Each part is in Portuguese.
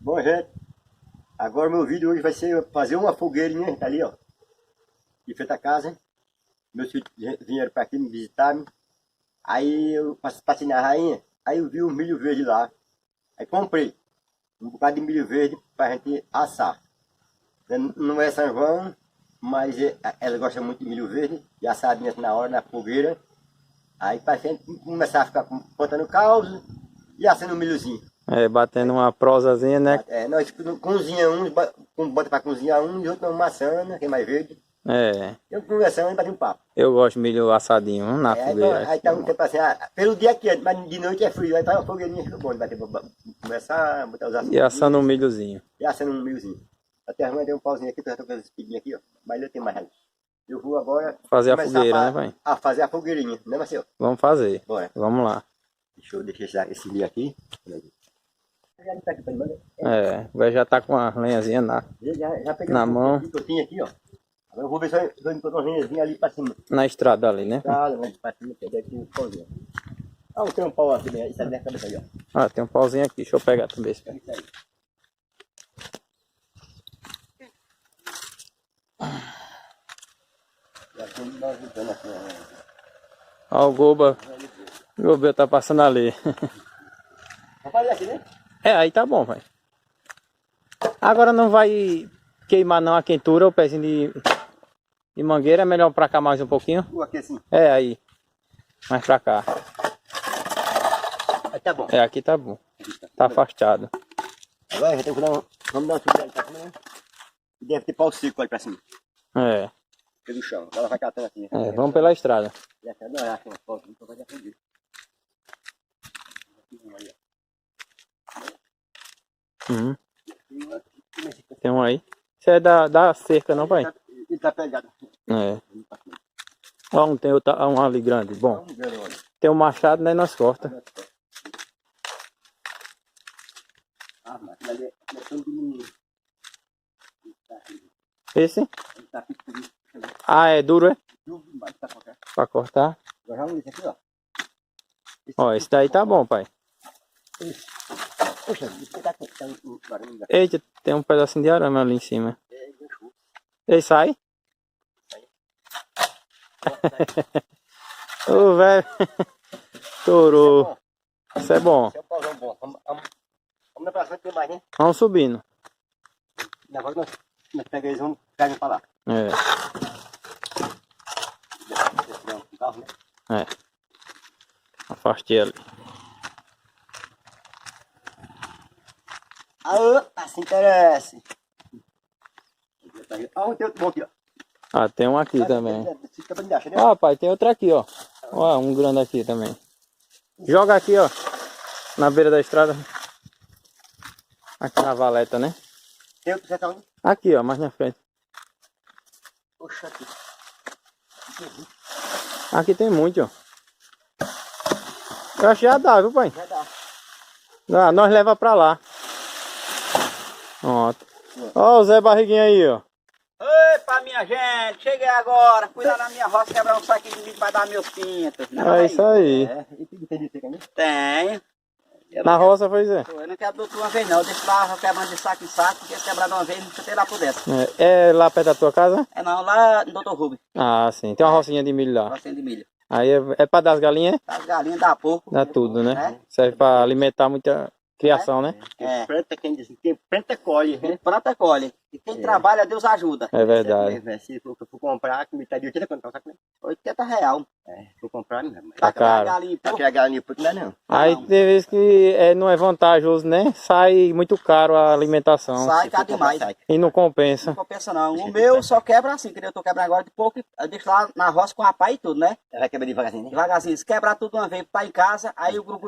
Bom, gente, agora meu vídeo hoje vai ser fazer uma fogueirinha, tá ali, ó, de frente à casa, hein? Meus filhos vieram pra aqui me visitar, né? Aí eu passei na rainha, aí eu vi um milho verde lá, aí comprei um bocado de milho verde pra gente assar. Não é São João, mas ela gosta muito de milho verde, e assadinha na hora, na fogueira, aí pra gente começar a ficar botando caldo e assando um milhozinho. É, batendo uma prosazinha, né? É, nós cozinha bota pra cozinhar um e outro maçã, que é mais verde. É. Eu conversando e batendo um papo. Eu gosto de milho assadinho na fogueira. Aí tá um tempo assim, pelo dia aqui, mas de noite é frio, aí tá uma fogueirinha, fica bom de bater, começar a botar os assuntos. E assando um milhozinho. E assando um milhozinho. Até a irmã deu um pauzinho aqui, tu já tô com as espiguinhas aqui, ó. Mas eu tenho mais ali. Eu vou agora Fazer a fogueira, né, pai? A fazer a fogueirinha, né, Marcelo? Vamos fazer. Bora. Vamos lá. Deixa eu deixar esse milho aqui. É, o velho já tá com a lenhazinha Já peguei na mão. Que eu tinha aqui, ó. Agora eu vou ver se eu encontro uma lenhazinha ali pra cima. Na estrada ali, né? Pra cima, que deve ter um pauzinho. Tem um pau aqui, isso aí na cabeça aí, ó. Ah, tem um pauzinho aqui, deixa eu pegar também esse pé. Isso aí. Ó, o Goba. O Goba tá passando ali. Vamos fazer aqui, né? É, aí tá bom, pai. Agora não vai queimar não a quentura, o pezinho de mangueira. É melhor pra cá mais um pouquinho. Aqui assim. É, aí. Mais pra cá. Aí tá bom. É, aqui tá bom. Tá afastado. Agora já tem que dar vamos dar uma subida ali pra cima, né? Deve ter pau seco ali pra cima. É. Pelo chão. Ela vai catando assim. É, vamos pela estrada. Já quer não, acho uma pauzinha, então vai aprender. Uhum. Tem um aí. Isso é da cerca, não, pai? Ele tá pegado. É. Ó, tem outro, um ali grande. Bom, tem um machado, né? Nós corta. Mas ali é tão diminuído. Esse? Ah, é duro, é? Pra cortar. Agora vamos ver aqui, ó. Ó, esse daí tá bom, pai. Poxa, isso tá um barulho. Eita, tem um pedacinho de arame ali em cima. Ele sai? Ô, velho. Torou. Isso é bom. Esse é um pauzão bom. Vamos na próxima ter mais, né? Vamos subindo. E agora nós pegamos eles, vamos pegar pra lá. É. Carro, né? É. Afastei ali. Aô, assim interessa. Tem outro bom aqui, ó. Ah, tem um aqui também. Né? Ó, pai, tem outro aqui, ó. Ó, um grande aqui também. Joga aqui, ó. Na beira da estrada. Aqui na valeta, né? Tem outro, já tá onde? Aqui, ó, mais na frente. Poxa, aqui. Aqui tem muito, ó. Eu acho que já dá, viu, pai? Já dá. Dá, nós leva pra lá. Pronto. Ó o Zé Barriguinha aí, ó. Epa, minha gente, cheguei agora. Fui lá na minha roça quebrar um saquinho de milho pra dar meus pintos. É isso aí. E tem de seca, né? Tenho. Na roça, foi Zé? Eu não quebro de uma vez não, eu deixo lá quebrando de saco em saco, porque se quebrar de uma vez, não precisa ter lá por dentro. É lá perto da tua casa? É não, lá no Dr. Rubens, Ah, sim. Tem uma rocinha de milho lá. rocinha de milho. Aí é pra dar as galinhas? As galinhas dá pouco. Dá tudo, né? Serve pra alimentar muita criação, né? Quem diz, quem planta colhe, né? Planta colhe. E quem trabalha, Deus ajuda. É verdade. Se for comprar, que me tá de 80 quanto? Tá R$80. Se for comprar, não é. Tá caro. Galinha, Tá criar galinha por não é não. Aí tem vezes que não é vantajoso, né? Sai muito caro a alimentação. Sai caro demais. E não compensa. Não compensa não. O meu só quebra assim, que eu tô quebrando agora de pouco. Eu deixo lá na roça com a pá e tudo, né? Ela vai quebrar devagarzinho, né? Devagarzinho. Se quebrar tudo de uma vez, tá em casa, aí o grupo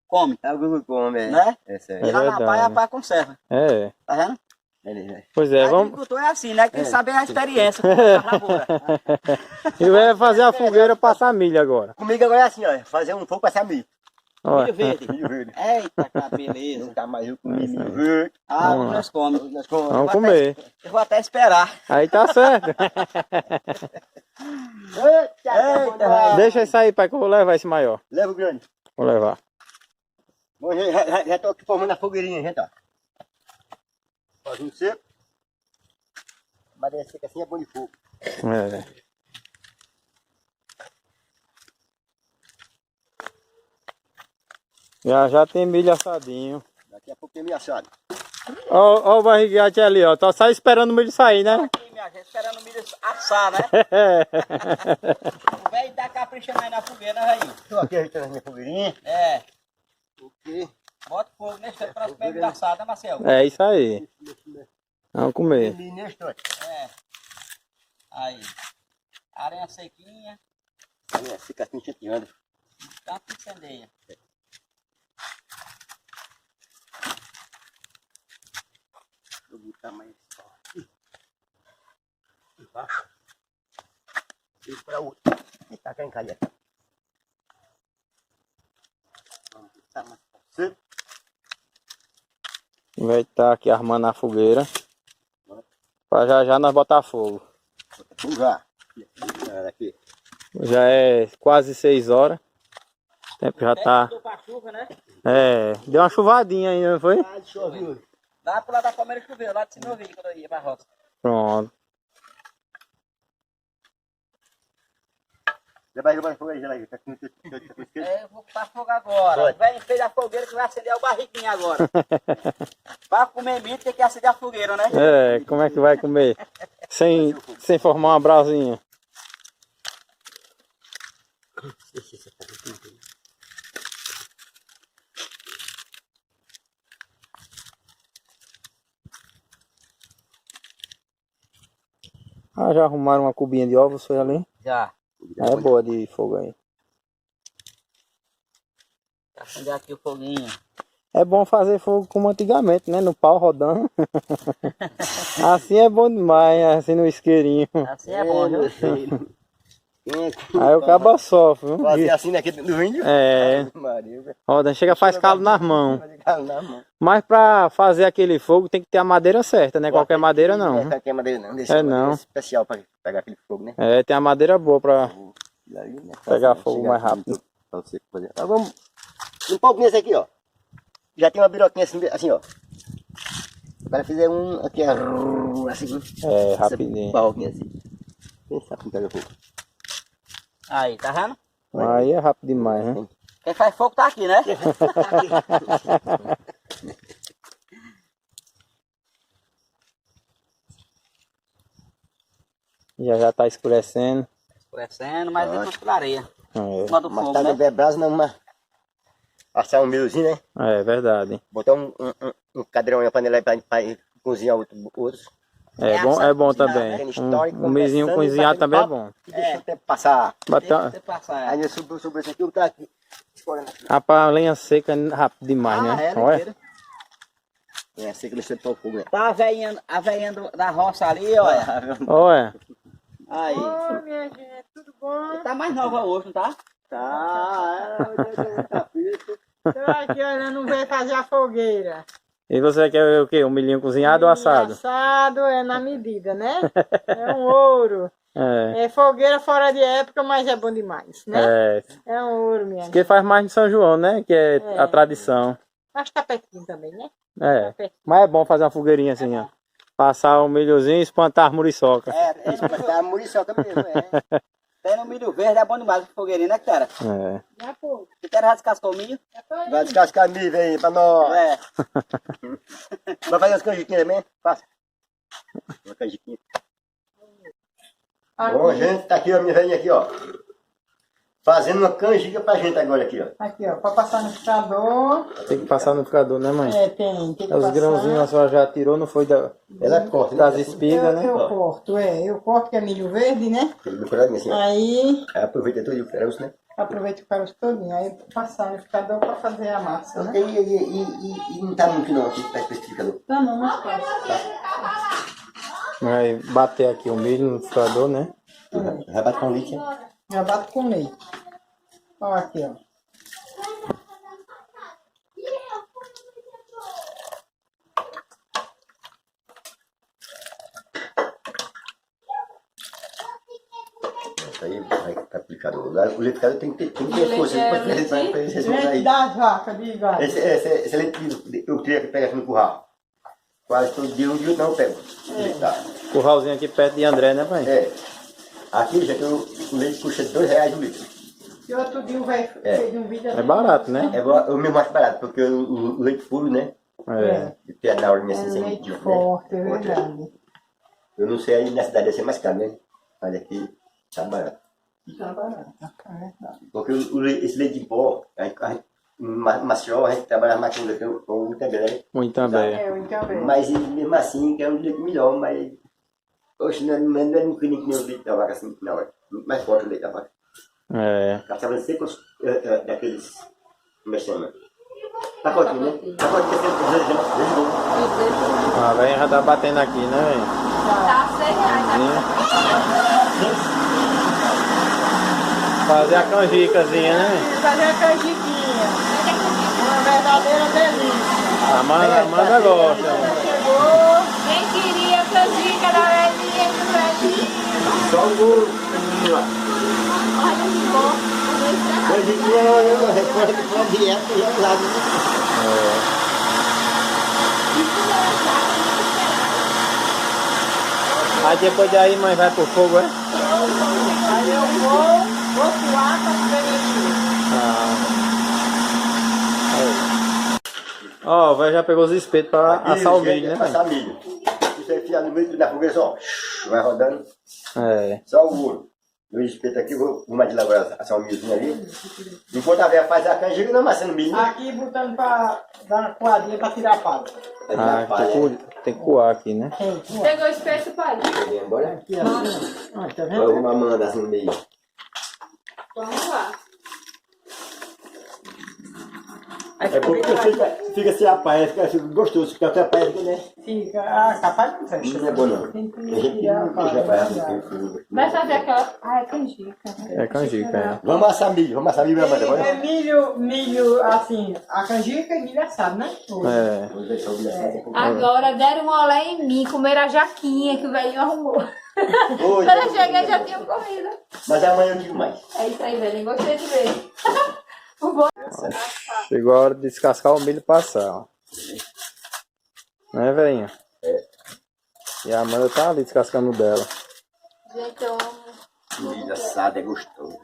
come. É o Google come, é. Né? É sério. E lá na verdade. pá, a pá conserva. É. Tá vendo? Beleza. Pois é, vamos. Agricultor é assim, né? Que tem que saber a experiência com a lavoura. E vai fazer a fogueira passar milho agora. Comigo agora é assim, ó. Fazer um fogo pra ser milho. Olha. Milho verde. Milho verde. Eita, que beleza. Nunca mais eu comi milho verde. Ah, Vamos lá. nós comemos. Vamos comer. Eu vou até esperar. Aí tá certo. Eita, Deixa isso aí, pai, que eu vou levar esse maior. leva o grande. Vou levar. Bom, já tô aqui formando a fogueirinha, gente, ó. Sozinho seco. Madeira seca assim é bom de fogo. É. Já tem milho assadinho. Daqui a pouco tem milho assado. Ó o barriguete ali, ó. Tá só esperando o milho sair, né? Aqui, minha gente, esperando o milho assar, né? O velho tá caprichando aí na fogueira, né, velho? Estou aqui ajeitando a minha fogueirinha. É. Ok. Bota fogo nesse tempo para os pés assado, né, Marcelo? É isso aí. Vamos comer. Milho neste, olha. É. Aí. Aranha sequinha. Olha, fica assim chateando. Tá com incendeia. Vou botar mais aqui embaixo. E para o outro. E tacar em calha. Vamos botar mais para você. Vai estar aqui armando a fogueira. Pra já nós botar fogo. Vamos já. Aqui. Já é quase 6 horas. O tempo já tá. Chuva, né? É, deu uma chuvadinha ainda, não foi? Ah, choveu. Lá pro lado da Palmeira choveu, lá de cima eu vi quando eu ia pra roça. Pronto. Já vai fogo aí, já vai. Eu vou botar fogo agora. O velho fez a fogueira que vai acender o barriguinho agora. Pra comer milho tem que acender a fogueira, né? É, como é que vai comer? Sem formar uma brasinha. Ah, já arrumaram uma cubinha de ovos, foi ali? Já. É boa de fogo aí. Acender aqui o foguinho. É bom fazer fogo como antigamente, né? No pau rodando. Assim é bom demais, assim no isqueirinho. Assim é bom, viu? Aí o cabo sofre, viu? Fazer assim naquele do índio? É. Roda, chega faz calo nas mãos. Mas pra fazer aquele fogo tem que ter a madeira certa, né? Qualquer madeira não. Não tem madeira não. É não. Especial para pegar aquele fogo, né? É, tem a madeira boa pra pegar fogo mais rápido. Pra você fazer. Então vamos limpar o pinhas aqui, ó. Já tem uma biroquinha assim, ó. Agora fizer um aqui, assim. É, rapidinho. Barroquinha assim. Pensar pra pegar fogo. Aí, tá vendo? Aí é rápido demais, né? Quem faz fogo tá aqui, né? Já tá escurecendo. Escurecendo, mas é com areia. É, Cima do Mas fogo, tá no né? bebrasa, não, mas assar um milhozinho, né? é verdade. Botar um cadeirão e uma panela aí pra cozinhar outros. É bom cozinhar, também. né? Histórico, Um mesinho conversando, cozinhado batendo também é papo. bom. E deixa o tempo passar. Botar Você passar. Aí eu subo esse aqui, eu tá aqui. Escorando aqui. a lenha seca é rápido demais, né? Olha. É, sei que deixa o fogo, né? Tá a velhinha da roça ali, olha. Olha. Aí. Oi, minha gente, tudo bom? Você tá mais nova hoje, não tá? Tá frito. Tô aqui olhando, veio fazer a fogueira. E você quer o quê? Um milhinho cozinhado ou assado? Assado é na medida, né? É um ouro. É fogueira fora de época, mas é bom demais, né? É. É um ouro, minha gente. Porque faz mais de São João, né? Que é a tradição. Mas tá pertinho também, né? É. Mas é bom fazer uma fogueirinha assim, ó. Passar o milhozinho e espantar as muriçoca. É Isso, mas tá a muriçoca mesmo, é. Tem no milho verde, é bom demais a fogueirinha, né, Kitara? É. Já pô, Você quer descascar o milho? já tô aí. Vai descascar milho aí pra nós. É. Vai fazer as canjiquinhas também? Faça. Uma canjiquinha. Bom, gente, tá aqui a minha velhinha aqui, ó. Fazendo uma canjica pra gente agora aqui, ó. Aqui, ó, pra passar no liquidificador. Tem que passar no liquidificador, né, mãe? É, tem que Os passar. grãozinhos a senhora já tirou, não foi Ela corta, das né? espigas, né? Eu corto, eu corto que é milho verde, né? Do furadinho assim, ó. Aí Aí aproveita tudo e o caroço, né? aproveito o caroço todinho. Aí passar no liquidificador pra fazer a massa, né? E não tá muito não aqui, tá especificador. Tá não, mas passa. Vai bater aqui o milho no liquidificador, né? Vai bater com leite, né? Já bato com leite. Olha aqui, ó. Isso aí vai ficar aplicado. O liquidificador tem que ter força pra esse Leite aí. da vaca, diga. Esse leite que eu queria pegar aqui no curral. Quase todo dia, um dia não eu pego. Tá. Curralzinho aqui perto de André, né, pai? É. Aqui, gente, o leite custa R$2 o litro. E outro dia o velho fez um vídeo... É barato, né? É o mesmo mais barato, porque o leite puro, né? É. De pé na hora minha É assim, leite né? forte, é verdade. Eu não sei aí na cidade deve ser mais caro, né? Mas aqui tá barato. Tá barato, é verdade. Porque esse leite em pó, Maceió, a gente trabalha mais com muita grana. Muito também. É, eu também. Mas mesmo assim, que é um leite melhor, mas... Oxe, não é muito que nem o leite da vaca assim, não. É muito mais forte o leite da vaca. É. Ela sempre daqueles... Como é que chama? Pacotinho, né? Pacotinho que sempre... A velha já tá batendo aqui, né, velho? Tá R$6, né? Fazer a canjicazinha, né? Fazer a canjiquinha. Uma verdadeira delícia. Amanda gosta. Chegou. Quem queria canjica da velhinha do velhinho? Só o... Olha que bom. Hoje em dia eu recordo que foi a dieta e eu lá. Aí depois daí, mãe, vai pro fogo, é? Aí eu vou suar pra Ó, o velho já pegou os espetos pra assar o milho, né, Assar pai? milho. Isso é enfiar no meio da fogueira só. Vai rodando. É. Só o ouro. No espeto aqui, vou mais de lá agora assar o milhozinho ali. Enquanto a velha faz a canjica, não amassando milho. Né? aqui botando pra dar uma coadinha pra tirar a palha. Ah, tem que coar aqui, né? Pegou o espeto, pai? Embora. Aqui assim. Ah, tá vendo? Vamos mamando assim no meio. Vamos lá. É porque fica sem a paia, fica gostoso, fica até a paia, né? Fica. Ah, capaz não fecha. Não é bom não. Tem que Tem gente que tirar a não deixa a palha. paia. Vai fazer aquela... Ah, é canjica. É canjica, é. Vamos assar milho, minha mãe, É bora? milho assim, a canjica e milho assado, né? É. Vamos deixar o milho assar. Agora deram um olé em mim, comeram a jaquinha que o velhinho arrumou. Oi, Quando eu cheguei já tinha comido. mas amanhã eu digo mais. É isso aí, velhinho. Gostei de ver. Chegou a hora de descascar o milho e passar, ó. Né, velhinha? É. E a Amanda tá ali descascando o dela. Gente, eu amo. Milho assado é gostoso.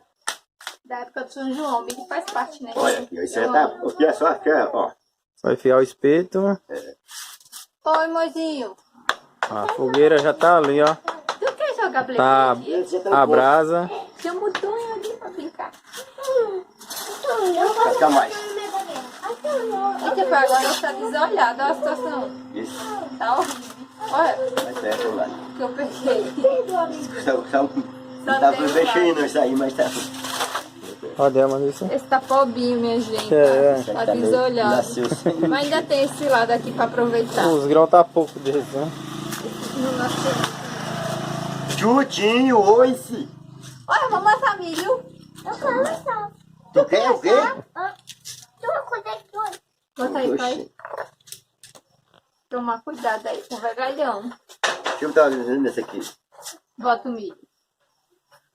Da época do São João, milho faz parte, né? Olha aqui, isso aí tá. Aqui é só aqui, ó. Vai enfiar o espeto. Oi, mozinho. A fogueira já tá ali, ó. Tu quer jogar play? Tá a brasa. Tem um botão ali pra brincar. Cascar mais. E tipo, agora está desolhado, olha a situação. Isso. Tá horrível. Olha Mas é, lá. o que eu peguei. Não tá mexendo isso aí, mas tá. Olha, Amanda, isso. Esse tá pobinho, minha gente. É. Tá desolhado. Nasceu sem. Mas ainda tem esse lado aqui pra aproveitar. Os grãos tá pouco deles, né? Não nasceu. Chutinho, oi-se. Olha, vamos assar milho. Eu quero assar. Tu quer o quê? Tu cuida tudo. Bota aí, pai. Oxi. Tomar cuidado aí com o regalhão. Deixa eu botar nesse aqui. Bota o milho.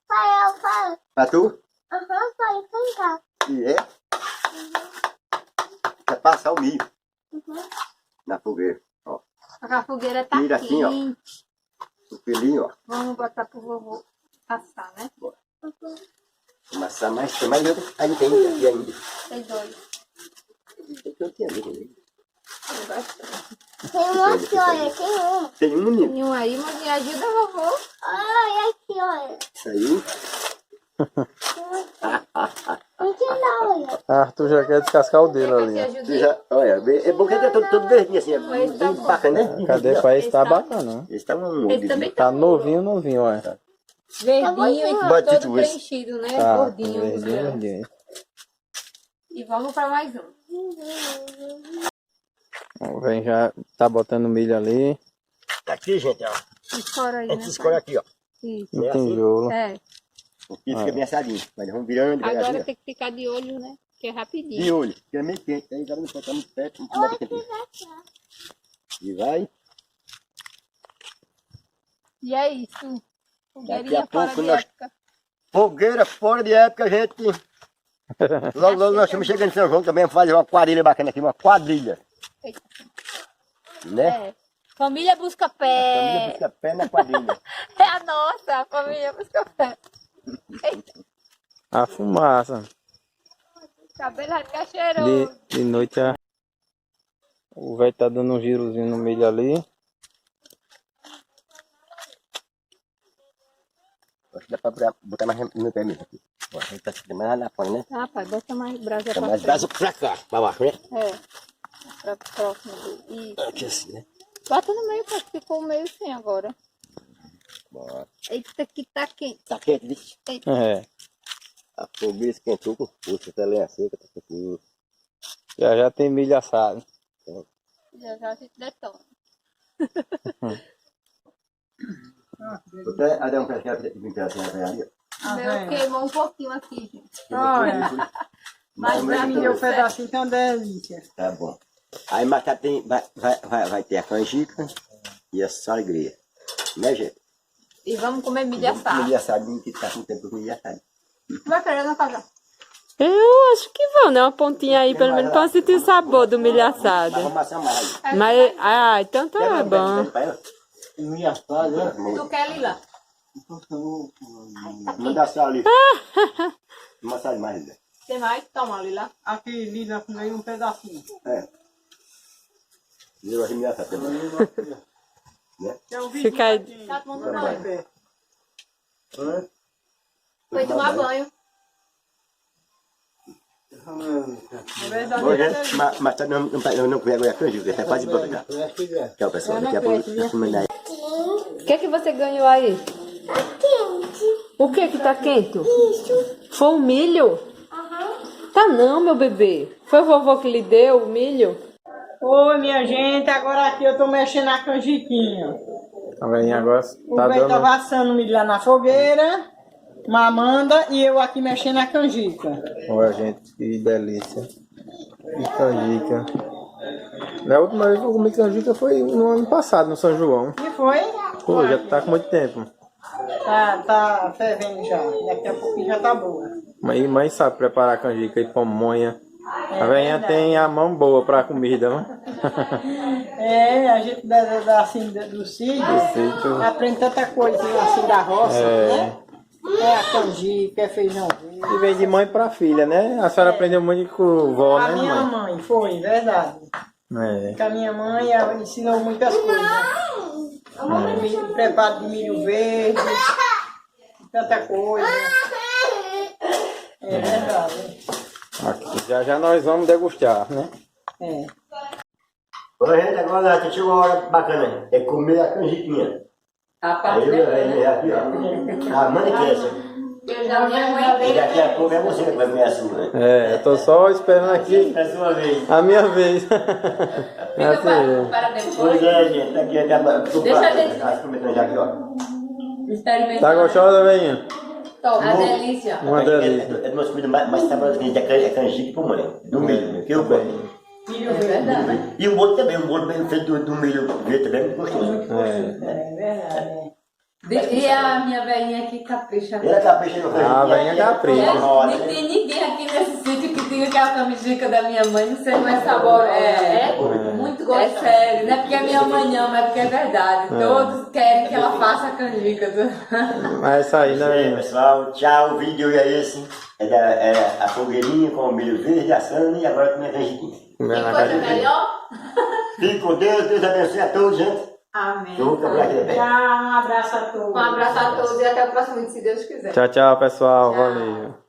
Pai, eu falo. Pra tu? Aham, pai, vem cá. E é? Vai passar o milho. Na fogueira. Ó. A fogueira tá Tira quente. assim, ó. O pelinho, ó. Vamos botar pro vovô assar, né? Amassar mais, tem mais outro. Aí tem aqui ainda. Tem dois. Eu tinha ali. Tem bastante. Tem um aqui, olha. Tem um. Tem um menino. Tem um aí, mozinha, ajuda vovô. Olha aqui, olha. Saiu. Aqui não, olha. Arthur já quer descascar o dele Quer ali, que ó. te ajude? Você já, olha, é bom que tá todo verdinho assim. É Mas tá bem bom. bacana, né? Cadê pai? Esse tá bacana, né? Esse tá um Esse também Tá novinho, olha. verdinho e Bate todo tudo esse. preenchido, né? Tá, Gordinho. os verdinho, grãos. verdinho. E vamos pra mais um. O velho já tá botando milho ali. Aqui, gente, ó. Escora aí, A né? gente escolhe aqui, ó. Isso. Não tem tijolo. É. O piso fica bem assadinho. Mas vamos virando Agora devagarzinho. tem que ficar de olho, né? Que é rapidinho. De olho, que é meio quente. Aí já não pode estar muito perto, não bota quentinho. E vai. E é isso. Daqui Fogueirinha a fora pouco de nós- época. Fogueira fora de época, gente. Logo nós estamos chegando em São João também. Vamos fazer uma quadrilha bacana aqui, uma quadrilha. Eita. Né? É. Família busca pé. Família busca pé na quadrilha. É a nossa, a família busca pé. A fumaça. Cabelo vai ficar cheiroso. De noite o velho tá dando um girozinho no milho ali. Acho que dá pra botar mais no pé mesmo aqui. Ó, a gente tá ficando mais lá na ponta, né? Rapaz, bota mais brasa Tá pra mais braço pra cá, pra baixo, né? Pra próximo. Isso. Aqui assim, né? Bota no meio, pai, que ficou meio sem agora. Bora. Eita, aqui tá quente. Tá quente, vixe. É. A fogueira esquentou com força, até lenha seca, tá quente. Já tem milho assado. Já a gente detona. Até a dar um pedacinho ali, ó. O meu queimou um pouquinho aqui, gente. Olha, Mas Não, pra mas mim então, meu pedacinho tá uma delícia. tá bom. Aí mais tarde tem, vai ter a canjica e a saligria. Né, gente? E vamos comer milho assado. Milho assado, que tá com tempo com milho assado. Vai querer na casa? Eu acho que vão, né? Uma pontinha aí, pelo menos pra sentir o sabor do milho assado. Mas vamos assar mais. Mas, então tá bom. Milho assado, né? Tu quer, Lila? Manda assar ali. Vamos assar mais, Lila. Tem mais? Toma, Lila. Aqui, Lila, comi um pedacinho. É. Eu acho milho assado também. Fica aí. Tá tomando Tá banho. Foi tomar banho. É verdade. Bom, gente, mas tá não comer agora a canjica, tá quase pronto já. Tchau, pessoal. Daqui a pouco nós vamos dar. O que é que você ganhou aí? Tá quente. O que que tá quente? Isso. Foi o milho? Tá não, meu bebê. Foi o vovô que lhe deu o milho? Oi, minha gente, agora aqui eu tô mexendo na canjiquinha. A velhinha agora O tá velho tá dando... assando milho lá na fogueira, mamanda, e eu aqui mexendo na canjica. Olha, gente, que delícia. Que canjica. Na última vez que eu comi canjica foi no ano passado, no São João. E foi? Pô, já tá com muito tempo. Tá fervendo já. Daqui a pouquinho já tá boa. Mãe sabe preparar canjica e pamonha. A velhinha tem a mão boa pra comida, né? É, a gente assim, do sítio, aprende tanta coisa assim da roça, né? É a canjica, é feijão verde. E vem de mãe pra filha, né? A senhora aprendeu muito com vó, A né, minha mãe? mãe, foi, verdade. É. Porque a minha mãe ela me ensinou muitas coisas. Preparo de milho verde, tanta coisa. É verdade. Aqui, já nós vamos degustar, né? É. Oi, gente, agora já chegou uma hora bacana. É comer a canjiquinha. Aí eu aqui, ó. A mãe que essa. Eu já minha mãe. E daqui a pouco é você que vai comer a sua, né? É, eu tô só esperando aqui É a sua vez. a minha vez. Fica para depois. Pois é, gente. Tá aqui acaba. Deixa eu As comentando já aqui, ó. Experimentar. Tá gostosa, velhinha? Toma. A delícia. Uma delícia. É de umas comidas mais saborosas que a gente é canjica e pamonha. Do milho, que eu gosto. É verdade. E o bolo também, o bolo bem feito do milho verde também é muito gostoso. É verdade. E a minha velhinha aqui capricha. Ela capricha no canjiquinha. A velhinha capricha. Nossa, Não tem ninguém aqui nesse sítio que tenha aquela canjica da minha mãe, não sei mais saborosa. É muito gostosa. É sério, não é porque a minha mãe ama, é porque é verdade. Todos querem que ela faça a canjica. Mas isso aí, Isso aí, né? pessoal. Tchau, o vídeo é esse. É a fogueirinha com o milho verde assando e agora com a canjiquinha. Comendo na Coisa casa. melhor? Fique com Deus, Deus abençoe a todos, gente. Amém. Eu vou ficar por aqui também. Tchau, um abraço a todos. Um abraço a todos e até o próximo vídeo, se Deus quiser. Tchau, tchau, pessoal. Valeu.